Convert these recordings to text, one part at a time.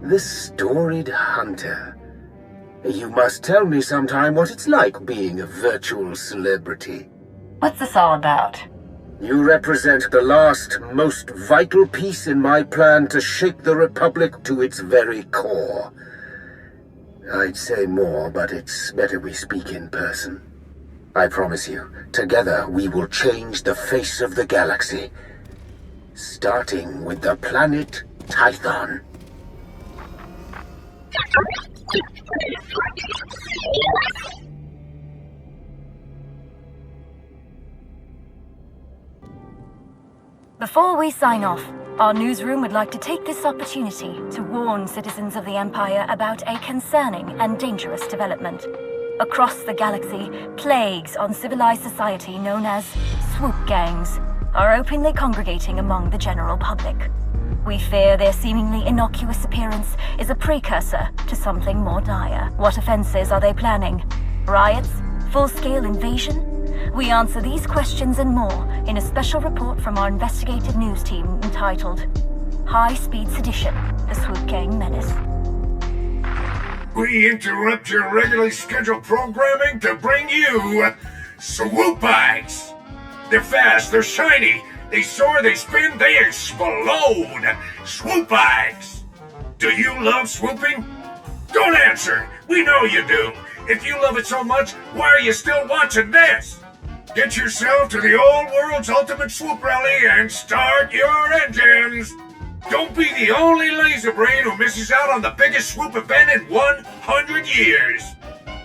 The storied hunter. You must tell me sometime what it's like being a virtual celebrity. What's this all about? You represent the last, most vital piece in my plan to shake the Republic to its very core. I'd say more, but it's better we speak in person. I promise you, together we will change the face of the galaxy. Starting with the planet Tython. Before we sign off, our newsroom would like to take this opportunity to warn citizens of the Empire about a concerning and dangerous development. Across the galaxy, plagues on civilized society known as swoop gangs are openly congregating among the general public. We fear their seemingly innocuous appearance is a precursor to something more dire. What offenses are they planning? Riots? Full-scale invasion? We answer these questions and more in a special report from our investigative news team entitled High-Speed Sedition, the Swoop Gang Menace. We interrupt your regularly scheduled programming to bring you swoop bikes. They're fast, they're shiny, they soar, they spin, they explode. Swoop bikes. Do you love swooping? Don't answer. We know you do. If you love it so much, why are you still watching this? Get yourself to the old world's ultimate swoop rally and start your engines. Don't be the only laser brain who misses out on the biggest swoop event in 100 years.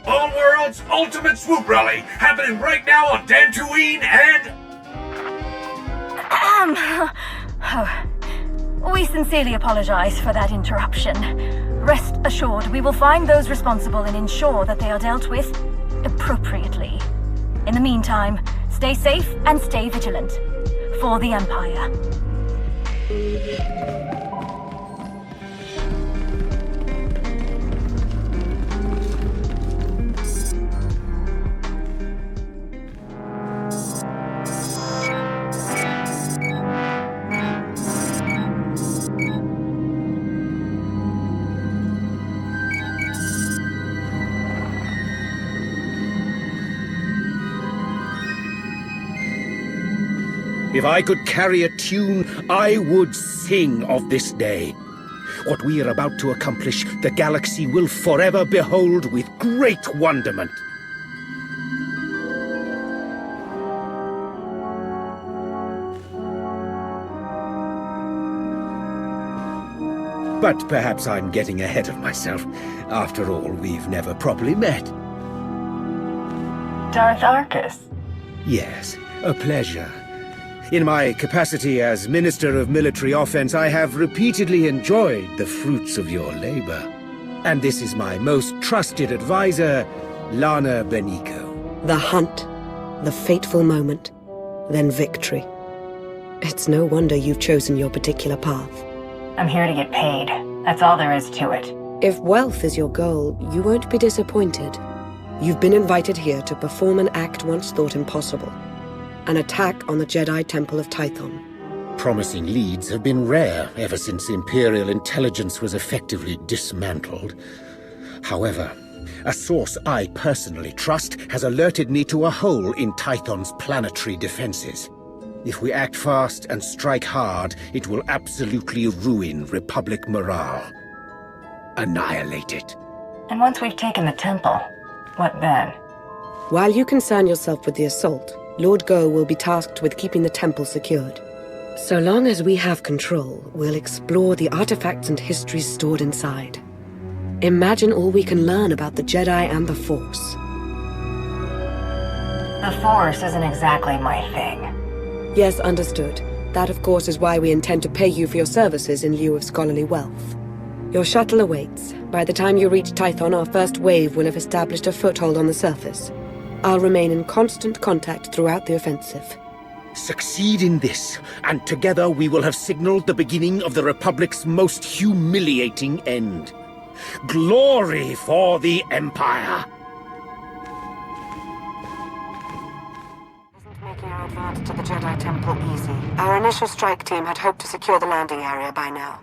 All World's Ultimate Swoop Rally, happening right now on Dantooine and... We sincerely apologize for that interruption. Rest assured, we will find those responsible and ensure that they are dealt with appropriately. In the meantime, stay safe and stay vigilant. For the Empire. If I could carry a tune, I would sing of this day. What we are about to accomplish, the galaxy will forever behold with great wonderment. But perhaps I'm getting ahead of myself. After all, we've never properly met. Darth Arcus. Yes, a pleasure. In my capacity as Minister of Military Offense, I have repeatedly enjoyed the fruits of your labor. And this is my most trusted advisor, Lana Benico. The hunt, the fateful moment, then victory. It's no wonder you've chosen your particular path. I'm here to get paid. That's all there is to it. If wealth is your goal, you won't be disappointed. You've been invited here to perform an act once thought impossible. An attack on the Jedi Temple of Tython. Promising leads have been rare ever since Imperial intelligence was effectively dismantled. However, a source I personally trust has alerted me to a hole in Tython's planetary defenses. If we act fast and strike hard, it will absolutely ruin Republic morale. Annihilate it. And once we've taken the temple, what then? While you concern yourself with the assault, Lord Go will be tasked with keeping the temple secured. So long as we have control, we'll explore the artifacts and histories stored inside. Imagine all we can learn about the Jedi and the Force. The Force isn't exactly my thing. Yes, understood. That, of course, is why we intend to pay you for your services in lieu of scholarly wealth. Your shuttle awaits. By the time you reach Tython, our first wave will have established a foothold on the surface. I'll remain in constant contact throughout the offensive. Succeed in this, and together we will have signaled the beginning of the Republic's most humiliating end. Glory for the Empire! Isn't making our advance to the Jedi Temple easy. Our initial strike team had hoped to secure the landing area by now.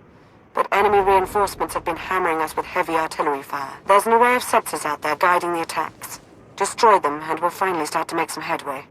But enemy reinforcements have been hammering us with heavy artillery fire. There's an array of sensors out there guiding the attacks. Destroy them, and we'll finally start to make some headway.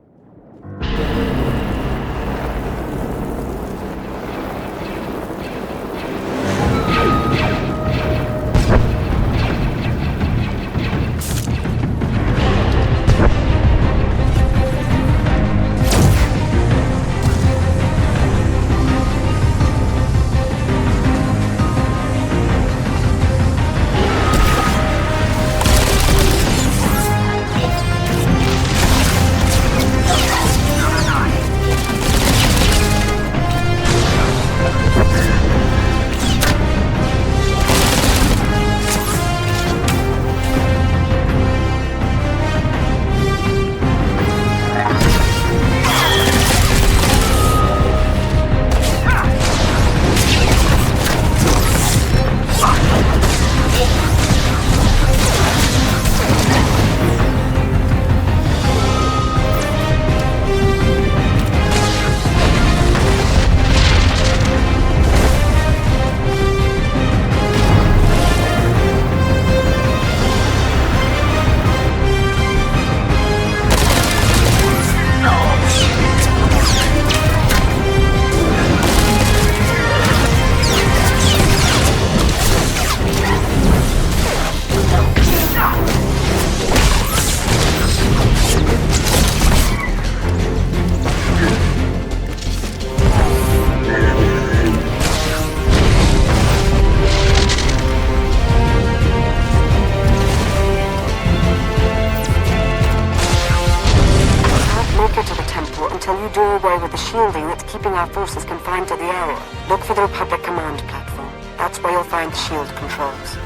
Shielding that's keeping our forces confined to the area. Look for the Republic command platform. That's where you'll find the shield controls.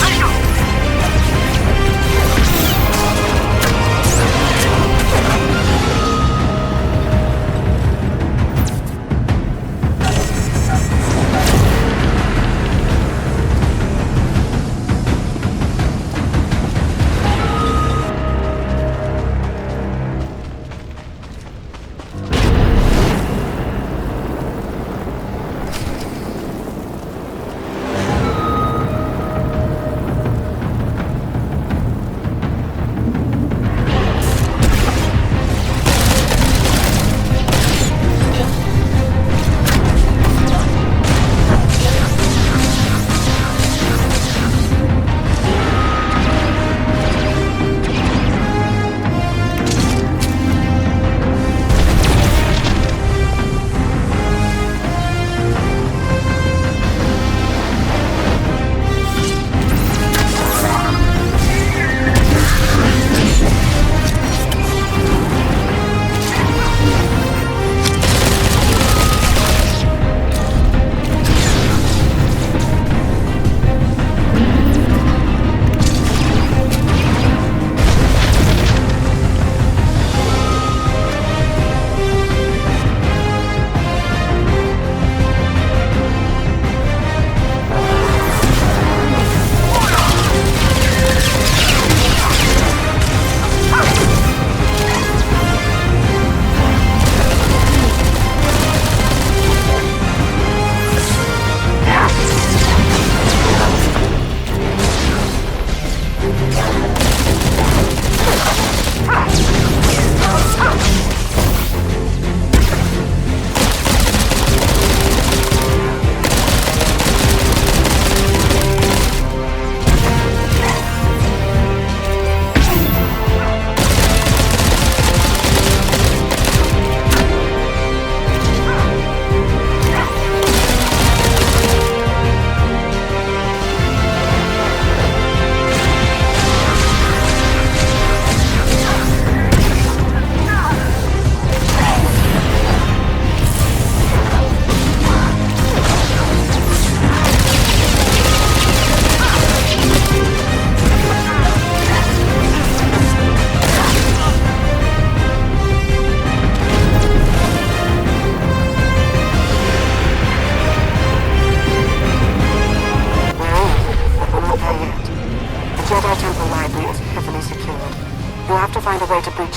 I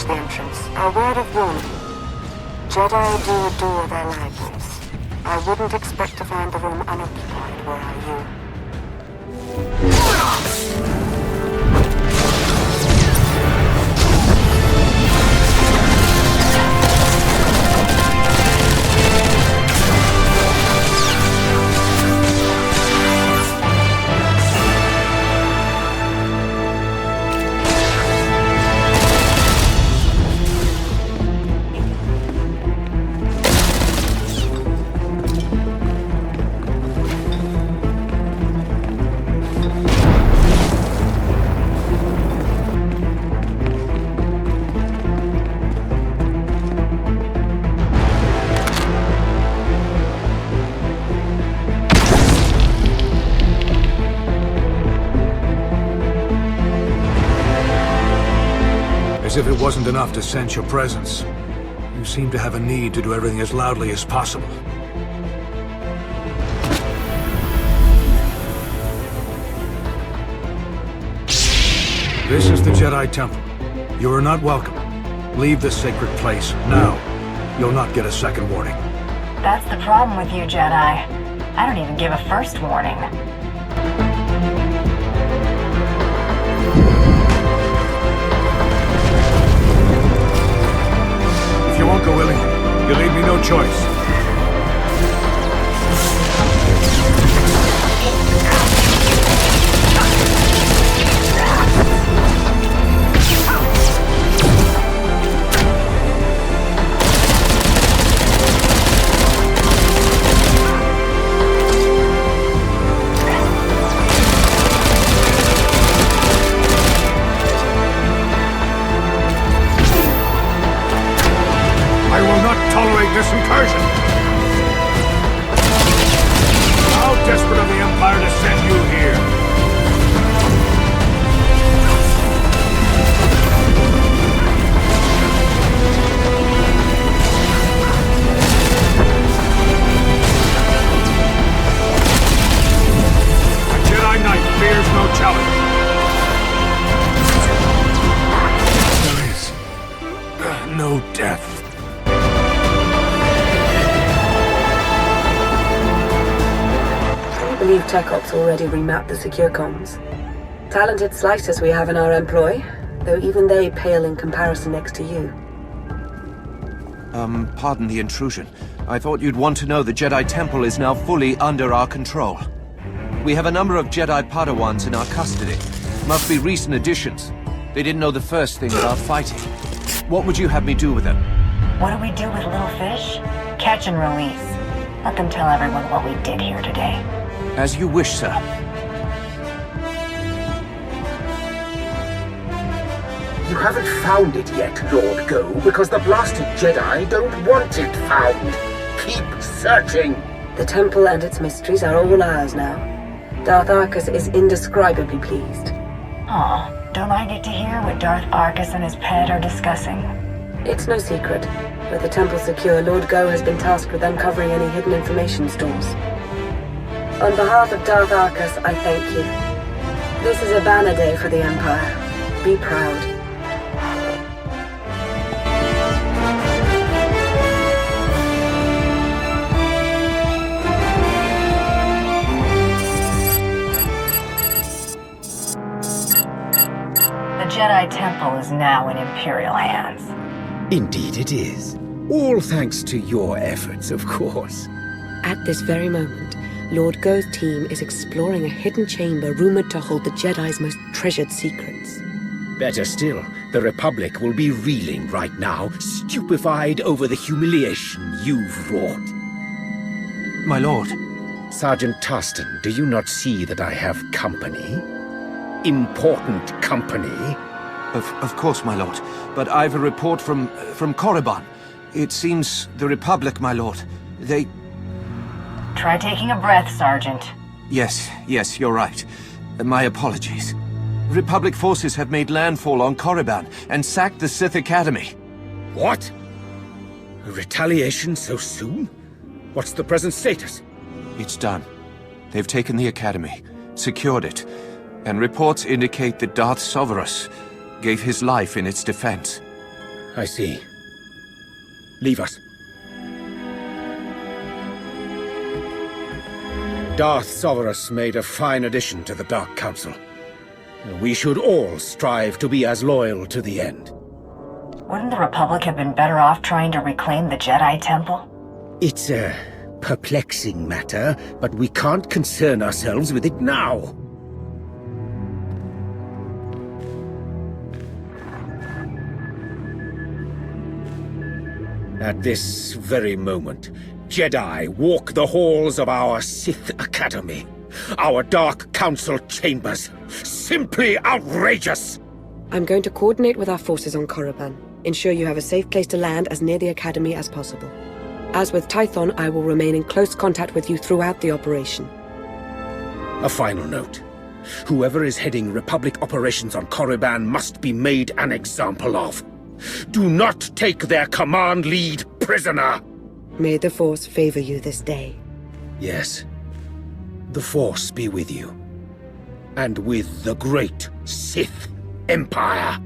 search the entrance. A word of warning. Jedi do adore their libraries. I wouldn't expect to find the room unoccupied were I you. As if it wasn't enough to sense your presence, you seem to have a need to do everything as loudly as possible. This is the Jedi Temple. You are not welcome. Leave this sacred place now. You'll not get a second warning. That's the problem with you, Jedi. I don't even give a first warning. If you won't go willingly, you leave me no choice. This incursion. How desperate of the Empire to send you here? A Jedi Knight fears no challenge. There is no death. I believe Tech Ops already remapped the secure comms. Talented slicers we have in our employ, though even they pale in comparison next to you. Pardon the intrusion. I thought you'd want to know the Jedi Temple is now fully under our control. We have a number of Jedi Padawans in our custody. Must be recent additions. They didn't know the first thing about fighting. What would you have me do with them? What do we do with little fish? Catch and release. Let them tell everyone what we did here today. As you wish, sir. You haven't found it yet, Lord Go, because the blasted Jedi don't want it found. Keep searching. The temple and its mysteries are all ours now. Darth Arcus is indescribably pleased. Aw, don't I get to hear what Darth Arcus and his pet are discussing? It's no secret. With the temple secure, Lord Go has been tasked with uncovering any hidden information stores. On behalf of Darth Arcus, I thank you. This is a banner day for the Empire. Be proud. The Jedi Temple is now in Imperial hands. Indeed it is. All thanks to your efforts, of course. At this very moment, Lord Go's team is exploring a hidden chamber rumored to hold the Jedi's most treasured secrets. Better still, the Republic will be reeling right now, stupefied over the humiliation you've wrought. My lord. Sergeant Tarston, do you not see that I have company? Important company? Of course, my lord. But I've a report from Korriban. It seems the Republic, my lord. They... Try taking a breath, Sergeant. Yes, you're right. My apologies. Republic forces have made landfall on Korriban and sacked the Sith Academy. What? A retaliation so soon? What's the present status? It's done. They've taken the Academy, secured it, and reports indicate that Darth Sovereign gave his life in its defense. I see. Leave us. Darth Sovereign made a fine addition to the Dark Council. We should all strive to be as loyal to the end. Wouldn't the Republic have been better off trying to reclaim the Jedi Temple? It's a perplexing matter, but we can't concern ourselves with it now. At this very moment, Jedi walk the halls of our Sith Academy, our Dark Council chambers. Simply outrageous! I'm going to coordinate with our forces on Korriban. Ensure you have a safe place to land as near the Academy as possible. As with Tython, I will remain in close contact with you throughout the operation. A final note. Whoever is heading Republic operations on Korriban must be made an example of. Do not take their command lead prisoner! May the Force favor you this day. Yes. The Force be with you. And with the great Sith Empire.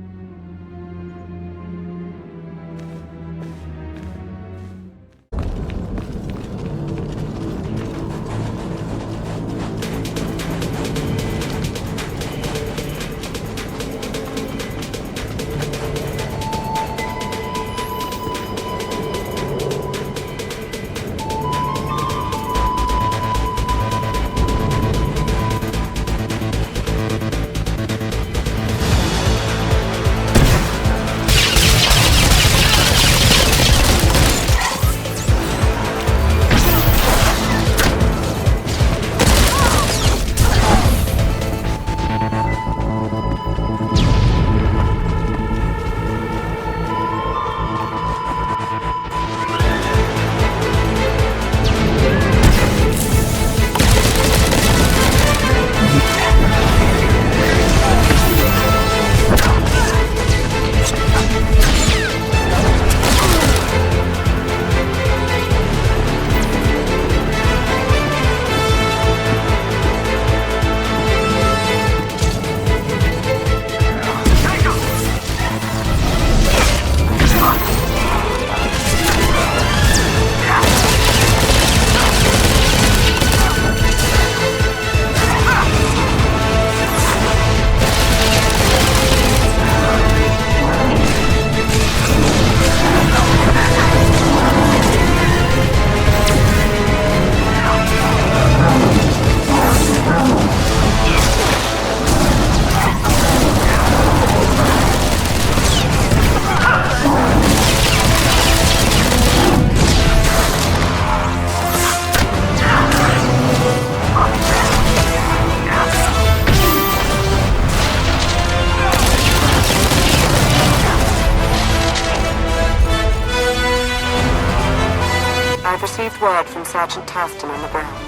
Word from Sergeant Tarston on the ground.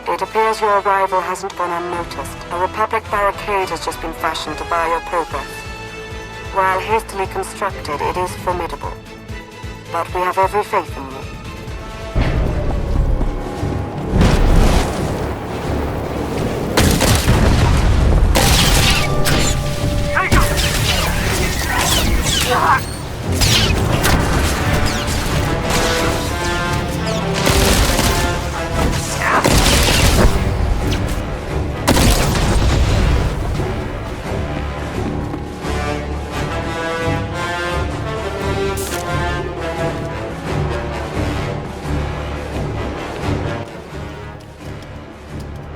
It appears your arrival hasn't gone unnoticed. A Republic barricade has just been fashioned to bar your progress. While hastily constructed, it is formidable. But we have every faith in you.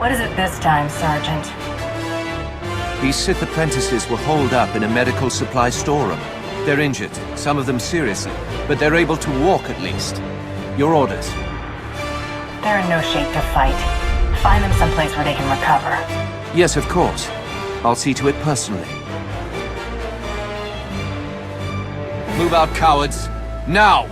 What is it this time, Sergeant? These Sith apprentices were holed up in a medical supply storeroom. They're injured, some of them seriously, but they're able to walk at least. Your orders? They're in no shape to fight. Find them someplace where they can recover. Yes, of course. I'll see to it personally. Move out, cowards! Now!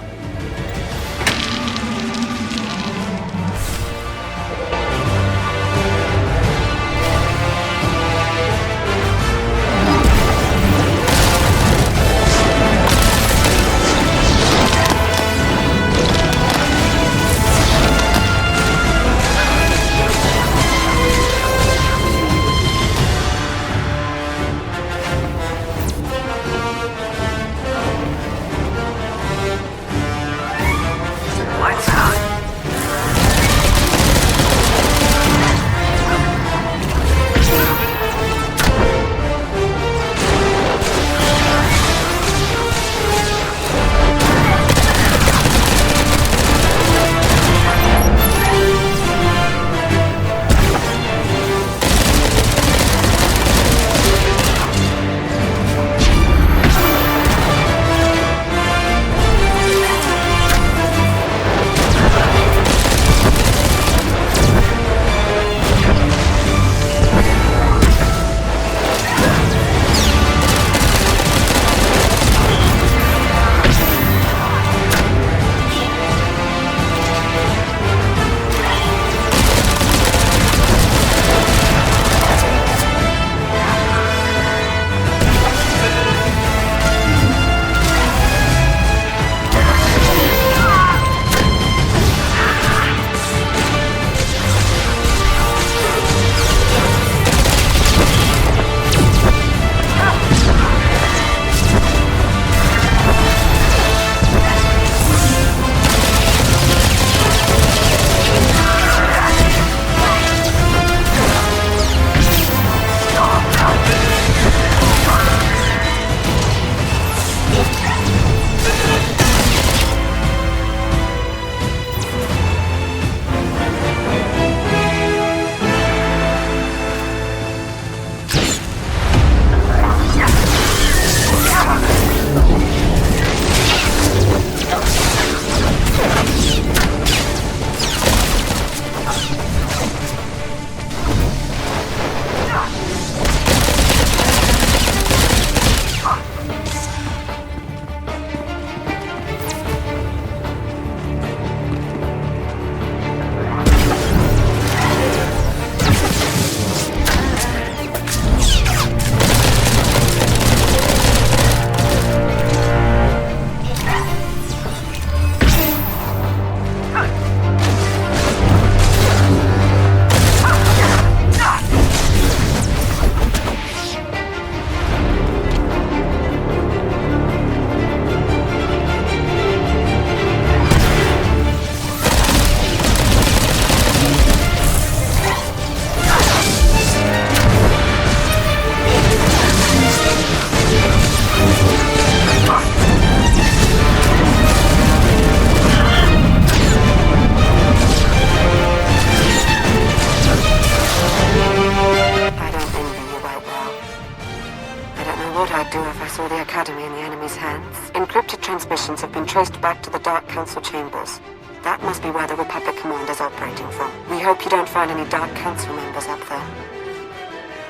been traced back to the Dark Council chambers. That must be where the Republic Command is operating from. We hope you don't find any Dark Council members up there.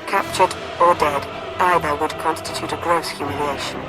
Captured or dead, either would constitute a gross humiliation.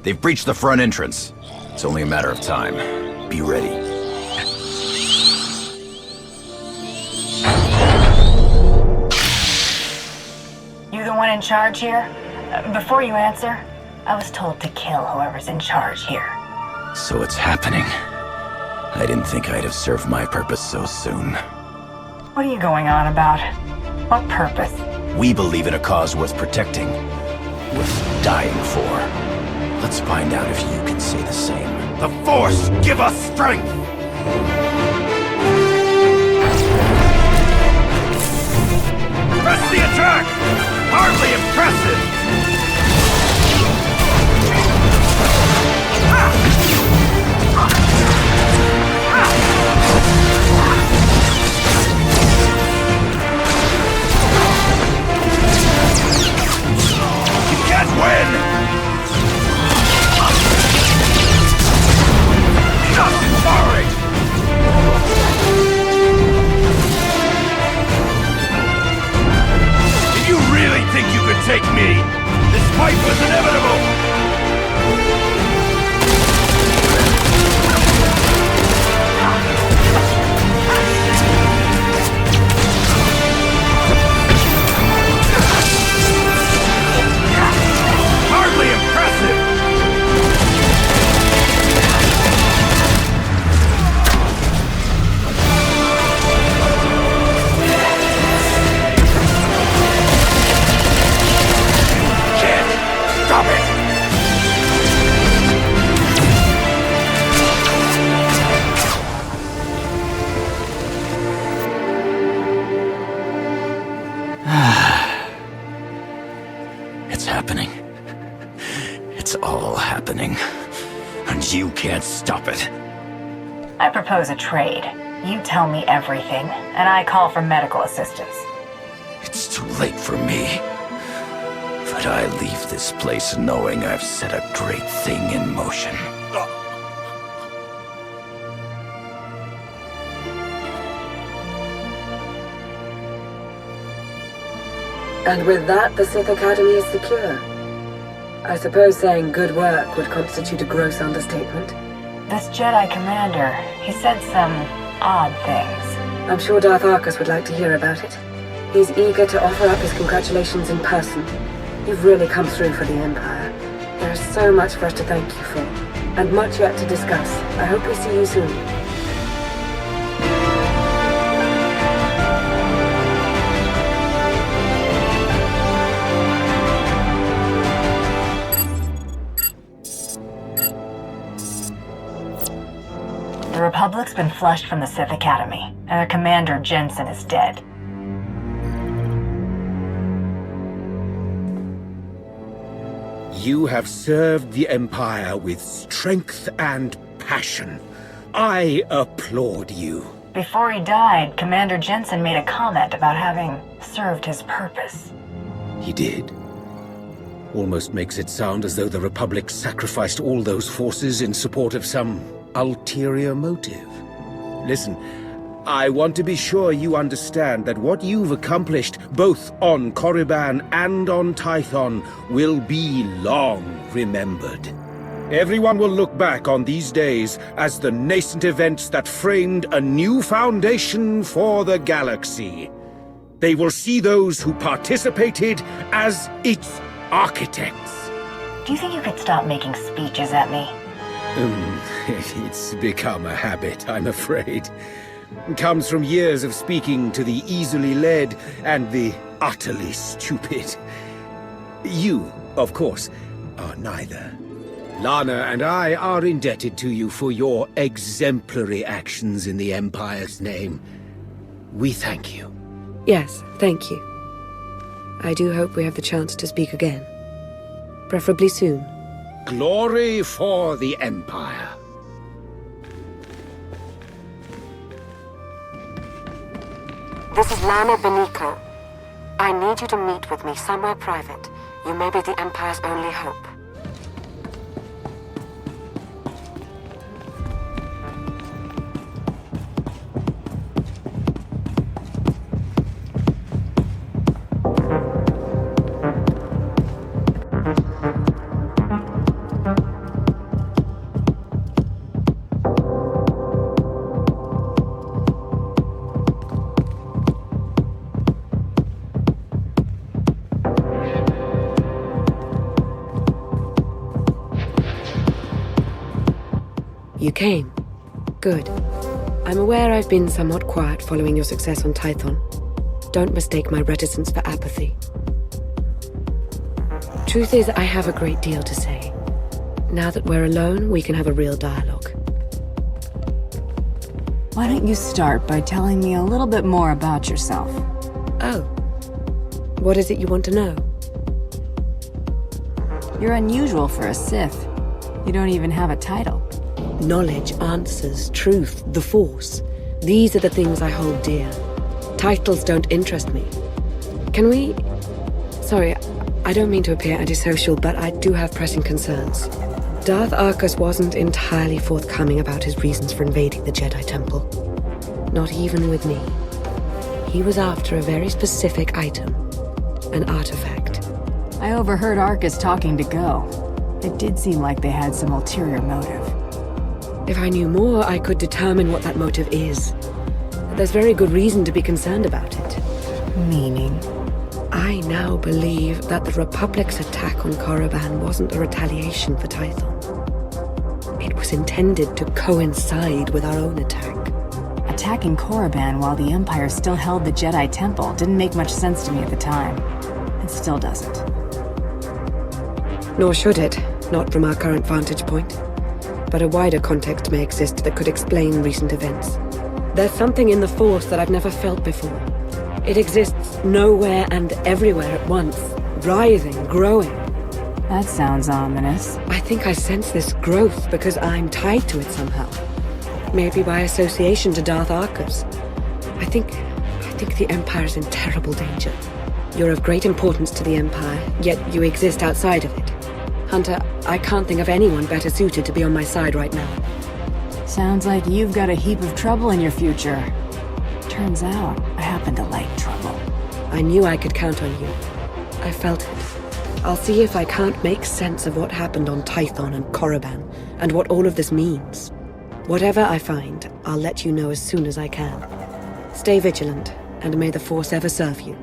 They've breached the front entrance. It's only a matter of time. Be ready. You the one in charge here? Before you answer, I was told to kill whoever's in charge here. So it's happening. I didn't think I'd have served my purpose so soon. What are you going on about? What purpose? We believe in a cause worth protecting. Worth dying for. Let's find out if you can say the same. The Force, give us strength! Press the attack! Hardly impressive! You can't win! Just firing! Did you really think you could take me? This fight was inevitable! Hardly impressive! Stop it! It's happening. It's all happening. And you can't stop it. I propose a trade. You tell me everything, and I call for medical assistance. It's too late for me. But I leave this place knowing I've set a great thing in motion. And with that, the Sith Academy is secure. I suppose saying good work would constitute a gross understatement. This Jedi commander, he said some odd things. I'm sure Darth Arcus would like to hear about it. He's eager to offer up his congratulations in person. You've really come through for the Empire. There's so much for us to thank you for, and much yet to discuss. I hope we see you soon. The Republic's been flushed from the Sith Academy, and their commander, Jensen, is dead. You have served the Empire with strength and passion. I applaud you. Before he died, Commander Jensen made a comment about having served his purpose. He did. Almost makes it sound as though the Republic sacrificed all those forces in support of some ulterior motive. Listen, I want to be sure you understand that what you've accomplished, both on Korriban and on Tython, will be long remembered. Everyone will look back on these days as the nascent events that framed a new foundation for the galaxy. They will see those who participated as its architects. Do you think you could stop making speeches at me? It's become a habit, I'm afraid. It comes from years of speaking to the easily led and the utterly stupid. You, of course, are neither. Lana and I are indebted to you for your exemplary actions in the Empire's name. We thank you. Yes, thank you. I do hope we have the chance to speak again. Preferably soon. Glory for the Empire. This is Lana Beniko. I need you to meet with me somewhere private. You may be the Empire's only hope. You came. Good. I'm aware I've been somewhat quiet following your success on Tython. Don't mistake my reticence for apathy. Truth is, I have a great deal to say. Now that we're alone, we can have a real dialogue. Why don't you start by telling me a little bit more about yourself? Oh. What is it you want to know? You're unusual for a Sith. You don't even have a title. Knowledge, answers, truth, the Force. These are the things I hold dear. Titles don't interest me. Can we... Sorry, I don't mean to appear antisocial, but I do have pressing concerns. Darth Arcus wasn't entirely forthcoming about his reasons for invading the Jedi Temple. Not even with me. He was after a very specific item. An artifact. I overheard Arcus talking to Go. It did seem like they had some ulterior motive. If I knew more, I could determine what that motive is. There's very good reason to be concerned about it. Meaning? I now believe that the Republic's attack on Korriban wasn't a retaliation for Tython. It was intended to coincide with our own attack. Attacking Korriban while the Empire still held the Jedi Temple didn't make much sense to me at the time. It still doesn't. Nor should it, not from our current vantage point. But a wider context may exist that could explain recent events. There's something in the Force that I've never felt before. It exists nowhere and everywhere at once, writhing, growing. That sounds ominous. I think I sense this growth because I'm tied to it somehow. Maybe by association to Darth Arcus. I think the Empire's in terrible danger. You're of great importance to the Empire, yet you exist outside of it. Hunter, I can't think of anyone better suited to be on my side right now. Sounds like you've got a heap of trouble in your future. Turns out, I happen to like trouble. I knew I could count on you. I felt it. I'll see if I can't make sense of what happened on Tython and Korriban, and what all of this means. Whatever I find, I'll let you know as soon as I can. Stay vigilant, and may the Force ever serve you.